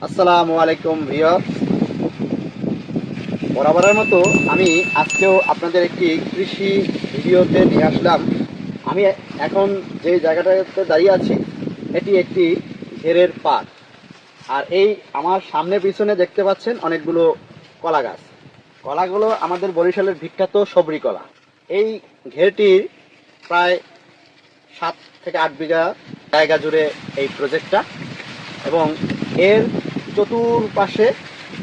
আসসালামু আলাইকুম ভিউয়ার্স, বরাবরের মতো আমি আজকেও আপনাদের একটি কৃষি ভিডিওতে নিয়ে আসলাম। আমি এখন যে জায়গাটাতে দাঁড়িয়ে আছি এটি একটি ঘেরের পাড়। আর এই আমার সামনে পিছনে দেখতে পাচ্ছেন অনেকগুলো কলা গাছ। কলাগুলো আমাদের বরিশালের বিখ্যাত সবরি কলা। এই ঘেরটির প্রায় 7 থেকে 8 বিঘা জায়গা জুড়ে এই প্রজেক্টটা, এবং এর চতুর্পাশে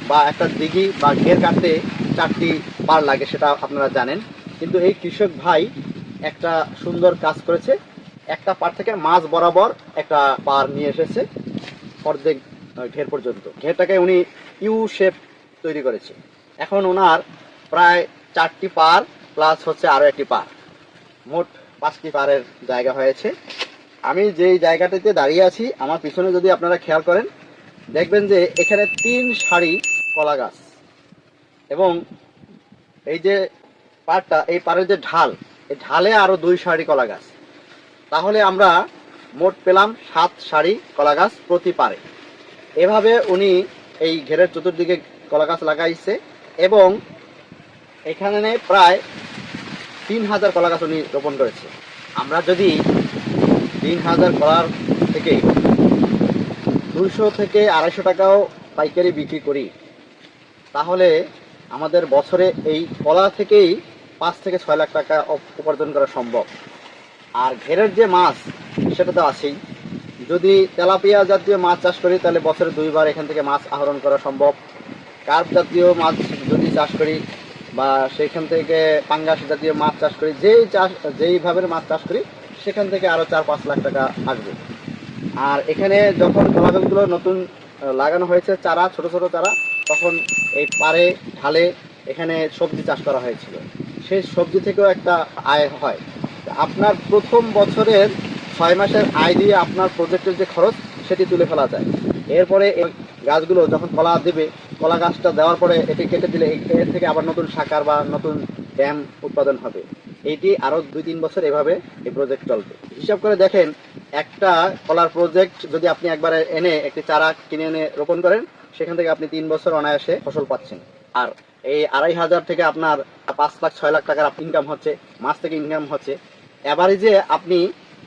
বা একটা দিঘি বা ঘের কাটতে 4টি পার লাগে, সেটা আপনারা জানেন। কিন্তু এই কৃষক ভাই একটা সুন্দর কাজ করেছে, একটা পার থেকে মাঝ বরাবর একটা পার নিয়ে এসেছে অর্ধেক ঘের পর্যন্ত। ঘেরটাকে উনি ইউ শেপ তৈরি করেছে। এখন ওনার প্রায় 4টি পার প্লাস হচ্ছে আরও একটি পার, মোট 5টি পারের জায়গা হয়েছে। আমি যেই জায়গাটিতে দাঁড়িয়ে আছি আমার পিছনে যদি আপনারা খেয়াল করেন দেখবেন যে এখানে 3 সারি কলা গাছ, এবং এই যে পাড়টা, এই পাড়ের যে ঢাল, এই ঢালে আরো 2 সারি কলা গাছ। তাহলে আমরা মোট পেলাম 7 সারি কলা গাছ প্রতি পারে। এভাবে উনি এই ঘেরের চতুর্দিকে কলা গাছ লাগাইছে, এবং এখানে প্রায় 3000 কলা গাছ উনি রোপণ করেছে। আমরা যদি 3000 কলার থেকে 200 থেকে 250 টাকাও পাইকারি বিক্রি করি, তাহলে আমাদের বছরে এই কলা থেকেই 5 থেকে 6 লাখ টাকা উপার্জন করা সম্ভব। আর ঘেরের যে মাছ সেটা তো আছেই। যদি তেলাপিয়া জাতীয় মাছ চাষ করি তাহলে বছরে 2বার এখান থেকে মাছ আহরণ করা সম্ভব। কার্প জাতীয় মাছ যদি চাষ করি বা সেখান থেকে পাঙ্গাস জাতীয় মাছ চাষ করি, যেইভাবে মাছ চাষ করি সেখান থেকে আরও 4-5 লাখ টাকা আসবে। আর এখানে যখন কলা গাছগুলো নতুন লাগানো হয়েছে চারা, ছোট ছোট চারা, তখন এই পাড়ে ঢালে এখানে সবজি চাষ করা হয়েছিল। সেই সবজি থেকেও একটা আয় হয়। আপনার প্রথম বছরের 6 মাসের আয় দিয়ে আপনার প্রজেক্টের যে খরচ সেটি তুলে ফেলা যায়। এরপরে এই গাছগুলো যখন কলা দেবে, কলা গাছটা দেওয়ার পরে এটি কেটে দিলে এর থেকে আবার নতুন শাখার বা নতুন ড্যাম উৎপাদন হবে। এইটি আরও 2-3 বছর এভাবে এই প্রজেক্ট চলবে। হিসাব করে দেখেন, একটা কলার প্রজেক্ট যদি আপনি একবারে এনে একটি চারা কিনে এনে রোপণ করেন, সেখান থেকে আপনি 3 বছর অনায়াসে ফসল পাচ্ছেন। আর এই 2500 থেকে আপনার 5 লাখ 6 লাখ টাকার ইনকাম হচ্ছে, মাস থেকে ইনকাম হচ্ছে। অ্যাভারেজে আপনি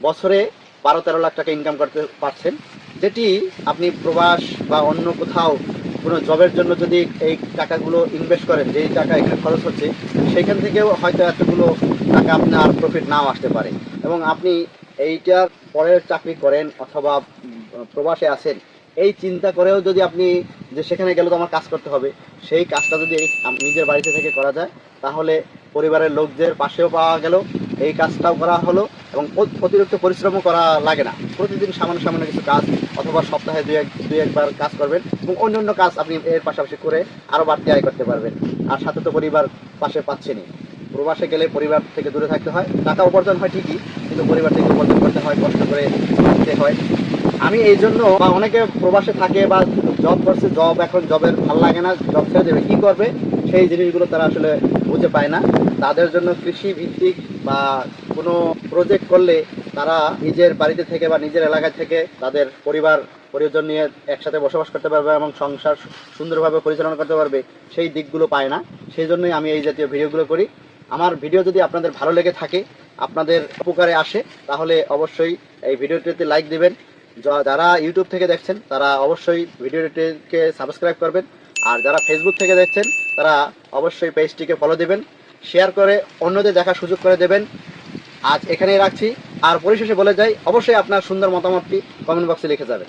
বছরে 12-13 লাখ টাকা ইনকাম করতে পারছেন, যেটি আপনি প্রবাস বা অন্য কোথাও কোনো জবের জন্য যদি এই টাকাগুলো ইনভেস্ট করেন, যেই টাকা এখানে খরচ হচ্ছে, সেখান থেকেও হয়তো এতগুলো টাকা আপনার প্রফিট নাও আসতে পারে। এবং আপনি এইটার পরের চাকরি করেন অথবা প্রবাসে আছেন, এই চিন্তা করেও যদি আপনি যে সেখানে গেলে তো আমার কাজ করতে হবে, সেই কাজটা যদি নিজের বাড়িতে থেকে করা যায়, তাহলে পরিবারের লোকদের পাশেও পাওয়া গেল, এই কাজটাও করা হলো, এবং অতিরিক্ত পরিশ্রমও করা লাগে না। প্রতিদিন সামান্য সামান্য কিছু কাজ অথবা সপ্তাহে দুই একবার কাজ করবেন, এবং অন্যান্য কাজ আপনি এর পাশাপাশি করে আরও বাড়তি আয় করতে পারবেন। আর সাথে তো পরিবার পাশে পাচ্ছেনই। প্রবাসে গেলে পরিবার থেকে দূরে থাকতে হয়, টাকা উপার্জন হয় ঠিকই, কিন্তু পরিবার থেকে উপার্জন করতে হয়, কষ্ট করে থাকতে হয়। আমি এই জন্য, বা অনেকে প্রবাসে থাকে বা জব করছে, এখন জবের ভালো লাগে না, জব ছেড়ে দেবে, কী করবে সেই জিনিসগুলো তারা আসলে বুঝে পায় না। তাদের জন্য কৃষি ভিত্তিক বা কোনো প্রজেক্ট করলে তারা নিজের বাড়িতে থেকে বা নিজের এলাকা থেকে তাদের পরিজন নিয়ে একসাথে বসবাস করতে পারবে এবং সংসার সুন্দরভাবে পরিচালনা করতে পারবে, সেই দিকগুলো পায় না। সেই জন্যই আমি এই জাতীয় ভিডিওগুলো করি। আমার ভিডিও যদি আপনাদের ভালো লেগে থাকে, আপনাদের উপকারে আসে, তাহলে অবশ্যই এই ভিডিওটিতে লাইক দিবেন। যারা ইউটিউব থেকে দেখছেন তারা অবশ্যই ভিডিওটিকে সাবস্ক্রাইব করবেন, আর যারা ফেসবুক থেকে দেখছেন তারা অবশ্যই পেজটিকে ফলো দেবেন, শেয়ার করে অন্যদের দেখার সুযোগ করে দেবেন। আজ এখানেই রাখছি। আর পরিশেষে বলে যাই, অবশ্যই আপনার সুন্দর মতামতটি কমেন্ট বক্সে লিখে যাবেন।